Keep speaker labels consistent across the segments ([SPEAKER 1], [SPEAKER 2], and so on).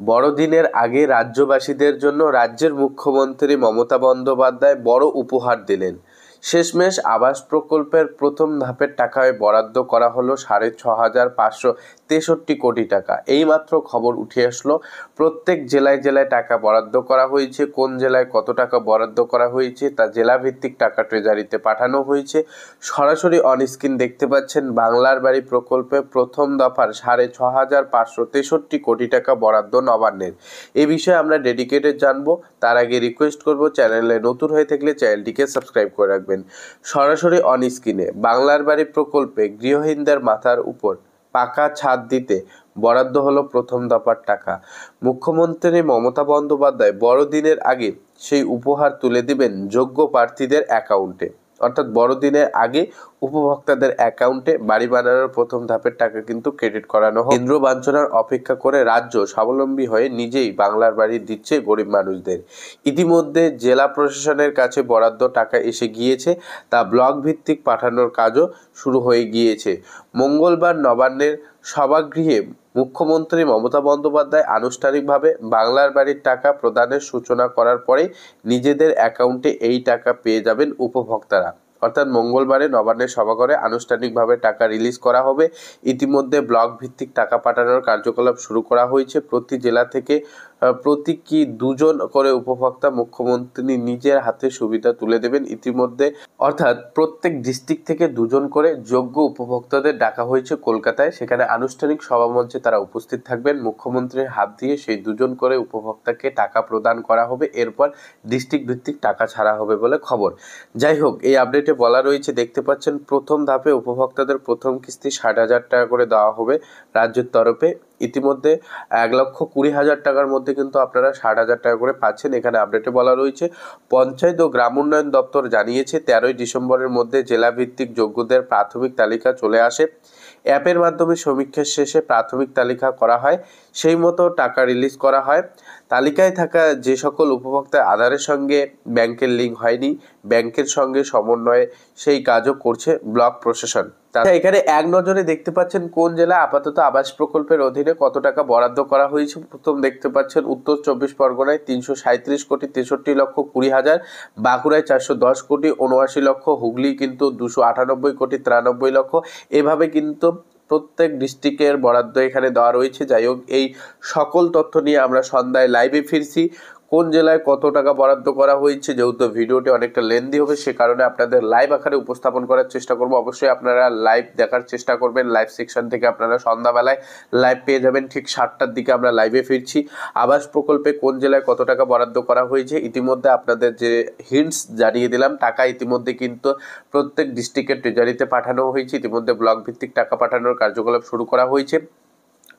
[SPEAKER 1] বড়দিনের আগে রাজ্যবাসীদের জন্য রাজ্যের মুখ্যমন্ত্রী মমতা বন্দ্যোপাধ্যায় বড় উপহার দিলেন। শেষমেশ আবাস প্রকল্পের প্রথম ধাপের টাকায় বরাদ্দ করা হলো 6,563 কোটি টাকা। এইমাত্র খবর উঠে আসলো, প্রত্যেক জেলায় জেলায় টাকা বরাদ্দ করা হয়েছে। কোন জেলায় কত টাকা বরাদ্দ করা হয়েছে তা জেলাভিত্তিক টাকা ট্রেজারিতে পাঠানো হয়েছে। সরাসরি অনস্ক্রিন দেখতে পাচ্ছেন বাংলার বাড়ি প্রকল্পে প্রথম দফার 6,563 কোটি টাকা বরাদ্দ নবান্নের। এ বিষয়ে আমরা ডেডিকেটেড জানবো। তার আগে রিকোয়েস্ট করব, চ্যানেলে নতুন হয়ে থাকলে চ্যানেলটিকে সাবস্ক্রাইব করে রাখবেন। সরাসরি অনস্ক্রিনে বাংলার বাড়ি প্রকল্পে গৃহহীনদের মাথার উপর পাকা ছাদ দিতে বরাদ্দ হলো প্রথম দফার টাকা। মুখ্যমন্ত্রী মমতা বন্দ্যোপাধ্যায় বড়দিনের আগে সেই উপহার তুলে দিবেন যোগ্য প্রার্থীদের অ্যাকাউন্টে। অর্থাৎ বড়দিনের আগে উপভোক্তাদের অ্যাকাউন্টে বাড়ি বানানোর প্রথম ধাপের টাকা কিন্তু ক্রেডিট করানো হয়। কেন্দ্র বাঞ্ছনার অপেক্ষা করে রাজ্য স্বাবলম্বী হয়ে নিজেই বাংলার বাড়ি দিচ্ছে গরিব মানুষদের। ইতিমধ্যে জেলা প্রশাসনের কাছে বরাদ্দ টাকা এসে গিয়েছে, তা ব্লক ভিত্তিক পাঠানোর কাজও শুরু হয়ে গিয়েছে। মঙ্গলবার নবান্নের সভাগৃহে মুখ্যমন্ত্রী মমতা বন্দ্যোপাধ্যায় আনুষ্ঠানিকভাবে বাংলার বাড়ির টাকা প্রদানের সূচনা করার পরে নিজেদের অ্যাকাউন্টে এই টাকা পেয়ে যাবেন উপভোক্তারা। অর্থাৎ মঙ্গলবারে নবান্নের সভাঘরে আনুষ্ঠানিকভাবে টাকা রিলিজ করা হবে। ইতিমধ্যে ব্লক ভিত্তিক টাকা পাঠানোর কার্যকলাপ শুরু করা হয়েছে। প্রতি জেলা থেকে প্রতীকী 2 জন করে উপভোক্তা মুখ্যমন্ত্রী নিজের হাতে সুবিধা তুলে দেবেন ইতিমধ্যে। অর্থাৎ প্রত্যেক ডিস্ট্রিক্ট থেকে 2 জন করে যোগ্য উপভোক্তাদের ডাকা হয়েছে কলকাতায়। সেখানে আনুষ্ঠানিক সভামঞ্চে তারা উপস্থিত থাকবেন। মুখ্যমন্ত্রীর হাত দিয়ে সেই 2 জন করে উপভোক্তাকে টাকা প্রদান করা হবে। এরপর ডিস্ট্রিক্ট ভিত্তিক টাকা ছাড়া হবে বলে খবর। যাই হোক, এই আপডেটে বলা রয়েছে, দেখতে পাচ্ছেন প্রথম ধাপে উপভোক্তাদের প্রথম কিস্তি 60,000 টাকা করে দেওয়া হবে রাজ্যের তরফে। ইতিমধ্যে 1,20,000 টাকার মধ্যে কিন্তু আপনারা 60,000 টাকা করে পাচ্ছেন। এখানে আপডেটে বলা রয়েছে, পঞ্চায়েত ও গ্রাম উন্নয়ন দপ্তর জানিয়েছে 13ই ডিসেম্বরের মধ্যে জেলাভিত্তিক যোগ্যদের প্রাথমিক তালিকা চলে আসে। অ্যাপের মাধ্যমে সমীক্ষার শেষে প্রাথমিক তালিকা করা হয়, সেই মতো টাকা রিলিজ করা হয়। তালিকায় থাকা যে সকল উপভোক্তা আধারের সঙ্গে ব্যাংকের লিঙ্ক হয়নি, ব্যাংকের সঙ্গে সমন্বয়ে সেই কাজও করছে ব্লক প্রশাসন। এখানে এক নজরে দেখতে পাচ্ছেন কোন জেলা আপাতত আবাস প্রকল্পের অধীনে কত টাকা বরাদ্দ করা হয়েছে। প্রথম দেখতে পাচ্ছেন উত্তর 24 পরগনায় 337 কোটি 63 লক্ষ 20 হাজার, বাঁকুড়ায় 410 কোটি 79 লক্ষ, হুগলি কিন্তু 298 কোটি 93 লক্ষ। এভাবে কিন্তু প্রত্যেক ডিস্ট্রিক্টের বরাদ্দ এখানে দেওয়া রয়েছে। যাই হোক, এই সকল তথ্য নিয়ে আমরা সন্ধ্যায় লাইভে ফিরছি। কোন জেলায় কত টাকা বরাদ্দ করা হয়েছে, যেহেতু ভিডিওটি অনেকটা লেন্দি হবে সে কারণে আপনাদের লাইভ আকারে উপস্থাপন করার চেষ্টা করব। অবশ্যই আপনারা লাইভ দেখার চেষ্টা করবেন। লাইভ সেকশন থেকে আপনারা সন্ধ্যাবেলায় লাইভ পেয়ে যাবেন। ঠিক 7টার দিকে আমরা লাইভে ফিরছি। আবাস প্রকল্পে কোন জেলায় কত টাকা বরাদ্দ করা হয়েছে ইতিমধ্যে আপনাদের যে হিন্টস জানিয়ে দিলাম। টাকা ইতিমধ্যে কিন্তু প্রত্যেক ডিস্ট্রিক্টের ট্রেজারিতে পাঠানো হয়েছে। ইতিমধ্যে ব্লক ভিত্তিক টাকা পাঠানোর কার্যকলাপ শুরু করা হয়েছে।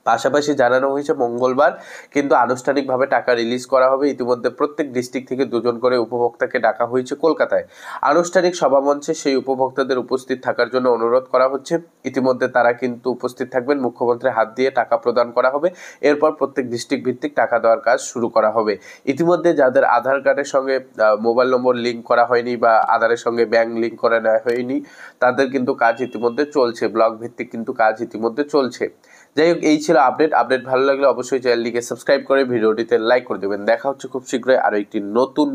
[SPEAKER 1] পাশাপাশি জানানো হয়েছে মঙ্গলবার কিন্তু আনুষ্ঠানিকভাবে টাকা রিলিজ করা হবে। ইতিমধ্যে প্রত্যেক ডিস্ট্রিক্ট থেকে 2 জন করে উপভোক্তাকে ডাকা হয়েছে কলকাতায়। আনুষ্ঠানিক সভামঞ্চে সেই উপভোক্তাদের উপস্থিত থাকার জন্য অনুরোধ করা হচ্ছে। ইতিমধ্যে তারা কিন্তু উপস্থিত থাকবেন। মুখ্যমন্ত্রীর হাত দিয়ে টাকা প্রদান করা হবে। এরপর প্রত্যেক ডিস্ট্রিক্ট ভিত্তিক টাকা দেওয়ার কাজ শুরু করা হবে। ইতিমধ্যে যাদের আধার কার্ডের সঙ্গে মোবাইল নম্বর লিঙ্ক করা হয়নি বা আধারের সঙ্গে ব্যাংক লিঙ্ক করা নেওয়া হয়নি, তাদের কিন্তু কাজ ইতিমধ্যে চলছে। ব্লক ভিত্তিক কিন্তু কাজ ইতিমধ্যে চলছে। যাই হোক, এই ছিল আপডেট ভালো লাগলে অবশ্যই চ্যানেলটিকে সাবস্ক্রাইব করে ভিডিওটিতে লাইক করে দেবেন। দেখা হচ্ছে খুব শীঘ্রই আরো একটি নতুন